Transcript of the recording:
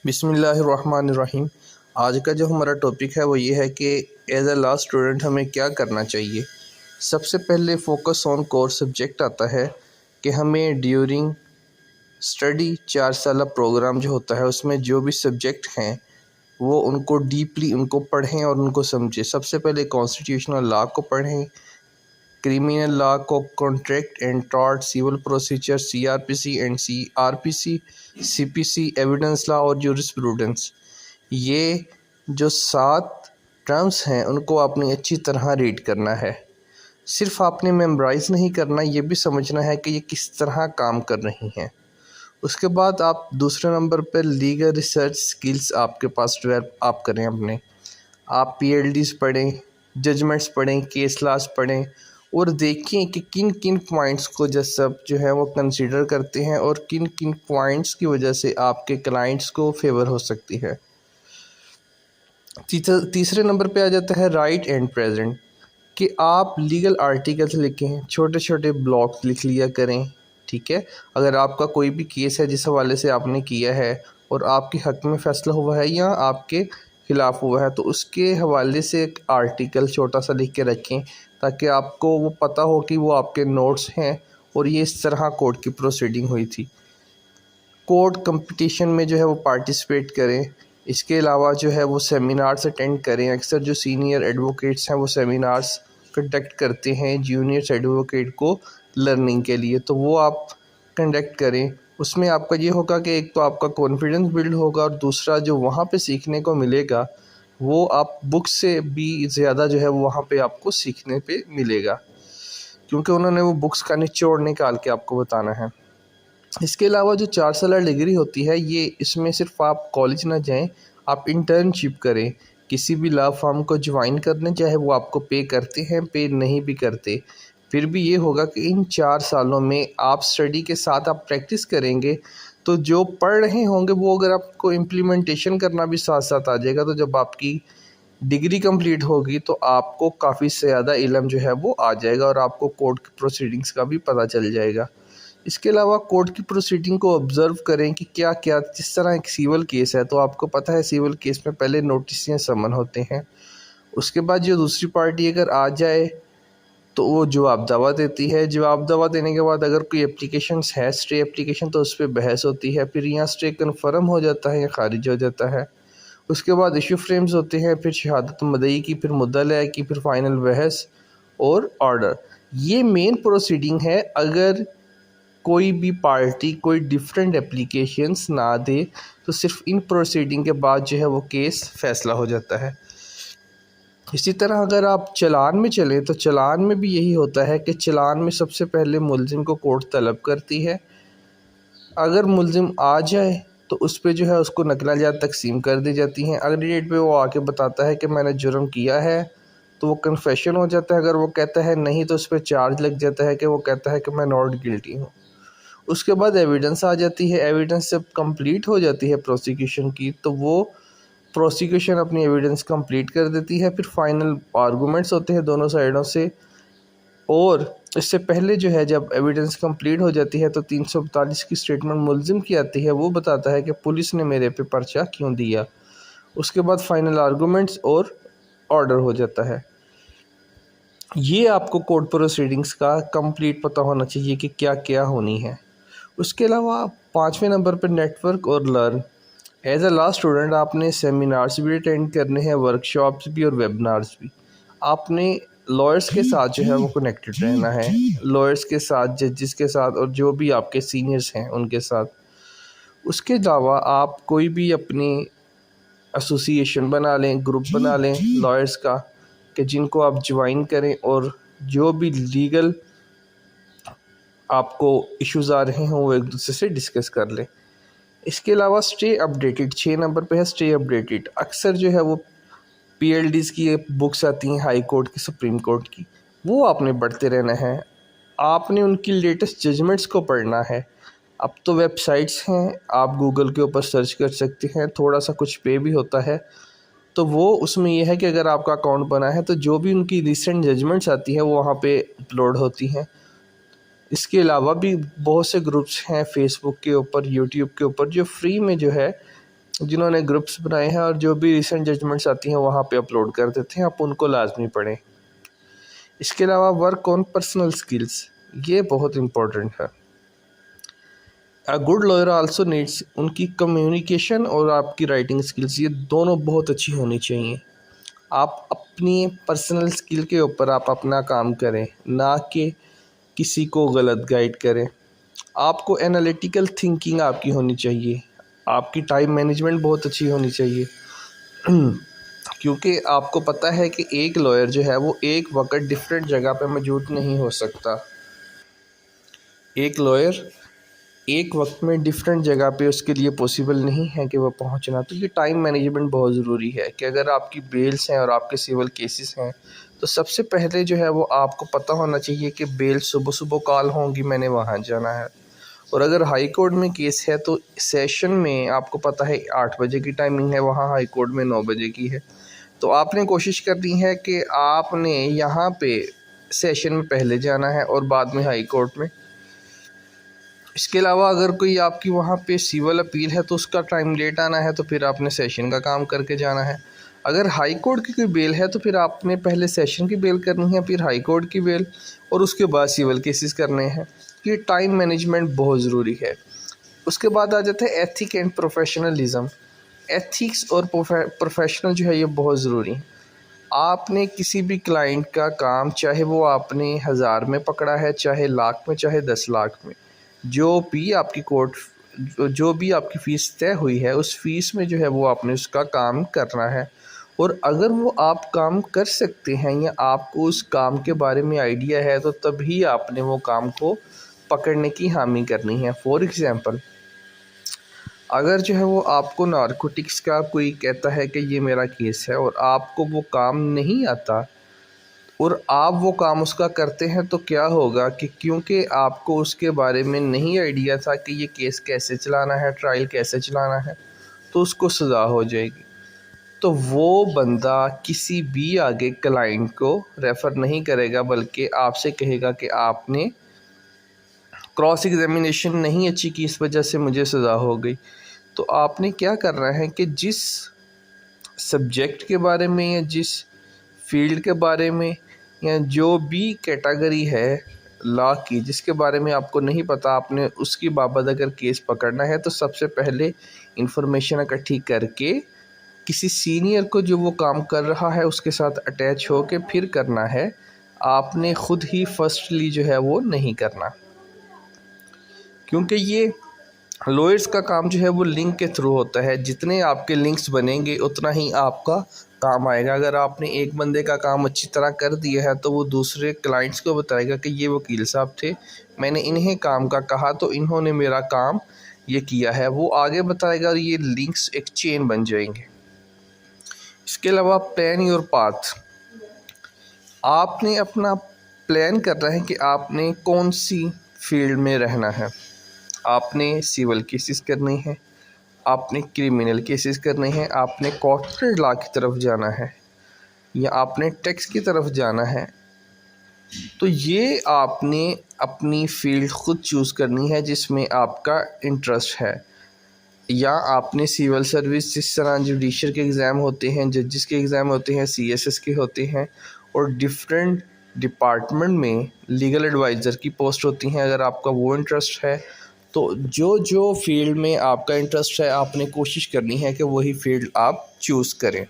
बिस्मिल्लाहिर्रहमानिर्रहीम। आज का जो हमारा टॉपिक है वो ये है कि एज अ लॉ स्टूडेंट हमें क्या करना चाहिए। सबसे पहले फोकस ऑन कोर सब्जेक्ट आता है कि हमें ड्यूरिंग स्टडी 4 साल प्रोग्राम जो होता है उसमें जो भी सब्जेक्ट हैं वो उनको डीपली उनको पढ़ें और उनको समझें। सबसे पहले कॉन्स्टिट्यूशनल लॉ को पढ़ें, क्रिमिनल लॉ को, contract and tort, civil procedure, CrPC and CrPC, CPC, evidence law और ज्यूरिस्प्रूडेंस। ये जो 7 टर्म्स हैं उनको आपने अच्छी तरह रीड करना है। सिर्फ आपने मेमोराइज़ नहीं करना, ये भी समझना है कि ये किस तरह काम कर रही हैं। उसके बाद आप दूसरे नंबर पर लीगल रिसर्च स्किल्स आपके पास डेवलप आप करें अपने। आप पीएलडीज़ पढ़ें, जजमेंट्स पढ़ें, केस लॉज पढ़ें और देखें कि किन किन पॉइंट्स को जज सब जो है वो कंसीडर करते हैं और किन किन पॉइंट्स की वजह से आपके क्लाइंट्स को फेवर हो सकती है। तीसरे नंबर पे आ जाता है राइट एंड प्रेजेंट, कि आप लीगल आर्टिकल्स लिखें, छोटे छोटे ब्लॉक्स लिख लिया करें। ठीक है, अगर आपका कोई भी केस है जिस हवाले से आपने किया है और आपके हक़ में फ़ैसला हुआ है या आपके ख़िलाफ़ हुआ है तो उसके हवाले से एक आर्टिकल छोटा सा लिख के रखें ताकि आपको वो पता हो कि वो आपके नोट्स हैं और ये इस तरह कोर्ट की प्रोसीडिंग हुई थी। कोर्ट कंपटीशन में जो है वो पार्टिसिपेट करें। इसके अलावा जो है वो सेमिनार्स अटेंड करें। अक्सर जो सीनियर एडवोकेट्स हैं वो सेमिनार्स कंडक्ट करते हैं जूनियर्स एडवोकेट को लर्निंग के लिए, तो वो आप कंडक्ट करें। उसमें आपका ये होगा कि एक तो आपका कॉन्फिडेंस बिल्ड होगा और दूसरा जो वहाँ पे सीखने को मिलेगा वो आप बुक से भी ज़्यादा जो है वो वहाँ पे आपको सीखने पे मिलेगा, क्योंकि उन्होंने वो बुक्स का निचोड़ निकाल के आपको बताना है। इसके अलावा जो 4 साल डिग्री होती है ये इसमें सिर्फ आप कॉलेज ना जाएं, आप इंटर्नशिप करें। किसी भी लॉ फर्म को ज्वाइन करने, चाहे वो आपको पे करते हैं पे नहीं भी करते, फिर भी ये होगा कि इन 4 सालों में आप स्टडी के साथ आप प्रैक्टिस करेंगे तो जो पढ़ रहे होंगे वो अगर आपको इम्प्लीमेंटेशन करना भी साथ साथ आ जाएगा तो जब आपकी डिग्री कंप्लीट होगी तो आपको काफ़ी से ज़्यादा इल्म जो है वो आ जाएगा और आपको कोर्ट की प्रोसीडिंग्स का भी पता चल जाएगा। इसके अलावा कोर्ट की प्रोसीडिंग को ऑब्ज़र्व करें कि क्या क्या, जिस तरह एक सिविल केस है तो आपको पता है सिविल केस में पहले नोटिस या समन होते हैं। उसके बाद जो दूसरी पार्टी अगर आ जाए तो वो जवाब दावा देती है। जवाब दावा देने के बाद अगर कोई एप्लीकेशंस है, स्टे एप्लीकेशन, तो उस पर बहस होती है। फिर यहाँ स्टे कन्फर्म हो जाता है या खारिज हो जाता है। उसके बाद इशू फ्रेम्स होते हैं, फिर शहादत मदई की, फिर मुद्दल की, फिर फाइनल बहस और ऑर्डर। ये मेन प्रोसीडिंग है। अगर कोई भी पार्टी कोई डिफरेंट एप्लीकेशंस ना दे तो सिर्फ इन प्रोसीडिंग के बाद जो है वो केस फैसला हो जाता है। इसी तरह अगर आप चालान में चलें तो चालान में भी यही होता है कि चालान में सबसे पहले मुलजिम को कोर्ट तलब करती है। अगर मुलजिम आ जाए तो उस पर जो है उसको नकलाजात तकसीम कर दी जाती हैं। अगली डेट पे वो आके बताता है कि मैंने जुर्म किया है तो वो कन्फेशन हो जाता है। अगर वो कहता है नहीं तो उस पर चार्ज लग जाता है कि वो कहता है कि मैं नॉट गिल्टी हूँ। उसके बाद एविडेंस आ जाती है। एविडेंस जब कंप्लीट हो जाती है प्रोसिक्यूशन की तो वो प्रोसिक्यूशन अपनी एविडेंस कंप्लीट कर देती है। फिर फाइनल आर्गूमेंट्स होते हैं दोनों साइडों से, और इससे पहले जो है जब एविडेंस कंप्लीट हो जाती है तो 342 की स्टेटमेंट मुलजिम की आती है। वो बताता है कि पुलिस ने मेरे पे पर्चा क्यों दिया। उसके बाद फाइनल आर्गूमेंट्स और ऑर्डर हो जाता है। ये आपको कोर्ट प्रोसीडिंग्स का कंप्लीट पता होना चाहिए कि क्या क्या होनी है। उसके अलावा 5वें नंबर पर नेटवर्क और learn. As a law student आपने सेमिनार्स भी अटेंड करने हैं, वर्कशॉप्स भी और वेबिनार्स भी। आपने लॉयर्स के साथ जो है वो कनेक्टेड रहना है, लॉयर्स के साथ, जजेस के साथ और जो भी आपके सीनियर्स हैं उनके साथ। उसके अलावा आप कोई भी अपनी एसोसिएशन बना लें, ग्रुप बना लें लॉयर्स का, कि जिनको आप ज्वाइन करें और जो भी लीगल आपको इश्यूज़ आ रहे हों वो एक दूसरे से डिस्कस कर लें। इसके अलावा स्टे अपडेटेड, 6 नंबर पे है स्टे अपडेटेड। अक्सर जो है वो पीएलडीज़ की बुक्स आती हैं हाई कोर्ट की, सुप्रीम कोर्ट की, वो आपने पढ़ते रहना है। आपने उनकी लेटेस्ट जजमेंट्स को पढ़ना है। अब तो वेबसाइट्स हैं, आप गूगल के ऊपर सर्च कर सकते हैं, थोड़ा सा कुछ पे भी होता है। तो वो उसमें यह है कि अगर आपका अकाउंट बना है तो जो भी उनकी रिसेंट जजमेंट्स आती हैं वो वहाँ पे अपलोड होती हैं। इसके अलावा भी बहुत से ग्रुप्स हैं फेसबुक के ऊपर, यूट्यूब के ऊपर, जो फ्री में जो है जिन्होंने ग्रुप्स बनाए हैं और जो भी रिसेंट जजमेंट्स आती हैं वहाँ पे अपलोड कर देते हैं, आप उनको लाजमी पढ़ें। इसके अलावा वर्क ऑन पर्सनल स्किल्स, ये बहुत इम्पोर्टेंट है। A good lawyer also needs, उनकी कम्युनिकेशन और आपकी राइटिंग स्किल्स ये दोनों बहुत अच्छी होनी चाहिए। आप अपनी पर्सनल स्किल के ऊपर आप अपना काम करें, ना कि किसी को गलत गाइड करें। आपको एनालिटिकल थिंकिंग आपकी होनी चाहिए, आपकी टाइम मैनेजमेंट बहुत अच्छी होनी चाहिए क्योंकि आपको पता है कि एक लॉयर जो है वो एक वक्त डिफरेंट जगह पे मौजूद नहीं हो सकता। एक लॉयर एक वक्त में डिफरेंट जगह पे उसके लिए पॉसिबल नहीं है कि वह पहुंचना। तो ये टाइम मैनेजमेंट बहुत ज़रूरी है कि अगर आपकी बेल्स हैं और आपके सिविल केसेस हैं तो सबसे पहले जो है वो आपको पता होना चाहिए कि बेल सुबह सुबह कॉल होंगी, मैंने वहाँ जाना है। और अगर हाई कोर्ट में केस है तो सेशन में आपको पता है 8 बजे की टाइमिंग है, वहाँ हाई कोर्ट में 9 बजे की है। तो आपने कोशिश करनी है कि आपने यहाँ पे सेशन में पहले जाना है और बाद में हाई कोर्ट में। इसके अलावा अगर कोई आपकी वहाँ पे सिविल अपील है तो उसका टाइम लेट आना है तो फिर आपने सेशन का काम करके जाना है। अगर हाई कोर्ट की कोई बेल है तो फिर आपने पहले सेशन की बेल करनी है, फिर हाई कोर्ट की बेल और उसके बाद सिविल केसेस करने हैं। ये टाइम मैनेजमेंट बहुत ज़रूरी है। उसके बाद आ जाता है एथिक एंड प्रोफेशनलिज्म। एथिक्स और प्रोफेशनल जो है ये बहुत ज़रूरी है। आपने किसी भी क्लाइंट का काम, चाहे वो आपने 1000 में पकड़ा है, चाहे लाख में, चाहे 10 लाख में, जो भी आपकी फ़ीस तय हुई है उस फीस में जो है वो आपने उसका काम करना है। और अगर वो आप काम कर सकते हैं या आपको उस काम के बारे में आइडिया है तो तभी आपने वो काम को पकड़ने की हामी करनी है। फॉर एग्ज़ाम्पल, अगर जो है वो आपको नारकोटिक्स का कोई कहता है कि ये मेरा केस है और आपको वो काम नहीं आता और आप वो काम उसका करते हैं तो क्या होगा कि क्योंकि आपको उसके बारे में नहीं आइडिया था कि ये केस कैसे चलाना है, ट्रायल कैसे चलाना है, तो उसको सज़ा हो जाएगी। तो वो बंदा किसी भी आगे क्लाइंट को रेफ़र नहीं करेगा बल्कि आपसे कहेगा कि आपने क्रॉस एग्जामिनेशन नहीं अच्छी की, इस वजह से मुझे सज़ा हो गई। तो आपने क्या करना है कि जिस सब्जेक्ट के बारे में या जिस फील्ड के बारे में या जो भी कैटेगरी है लॉ की जिसके बारे में आपको नहीं पता, आपने उसकी बाबत अगर केस पकड़ना है तो सबसे पहले इंफॉर्मेशन इकट्ठी करके किसी सीनियर को जो वो काम कर रहा है उसके साथ अटैच हो के फिर करना है। आपने ख़ुद ही फर्स्टली जो है वो नहीं करना, क्योंकि ये लॉयर्स का काम जो है वो लिंक के थ्रू होता है। जितने आपके लिंक्स बनेंगे उतना ही आपका काम आएगा। अगर आपने एक बंदे का काम अच्छी तरह कर दिया है तो वो दूसरे क्लाइंट्स को बताएगा कि ये वकील साहब थे, मैंने इन्हें काम का कहा तो इन्होंने मेरा काम ये किया है, वो आगे बताएगा और ये लिंक्स एक चेन बन जाएंगे। इसके अलावा प्लान योर पाथ, आपने अपना प्लान करना है कि आपने कौन सी फील्ड में रहना है। आपने सिविल केसेस करने हैं, आपने क्रिमिनल केसेस करने हैं, आपने कॉर्पोरेट लॉ की तरफ जाना है या आपने टैक्स की तरफ जाना है। तो ये आपने अपनी फील्ड ख़ुद चूज़ करनी है जिसमें आपका इंटरेस्ट है। या आपने सिविल सर्विस, जिस तरह जुडिशल के एग्ज़ाम होते हैं, जजेस के एग्ज़ाम होते हैं, CSS के होते हैं और डिफरेंट डिपार्टमेंट में लीगल एडवाइज़र की पोस्ट होती हैं, अगर आपका वो इंटरेस्ट है तो जो फील्ड में आपका इंटरेस्ट है आपने कोशिश करनी है कि वही फील्ड आप चूज़ करें।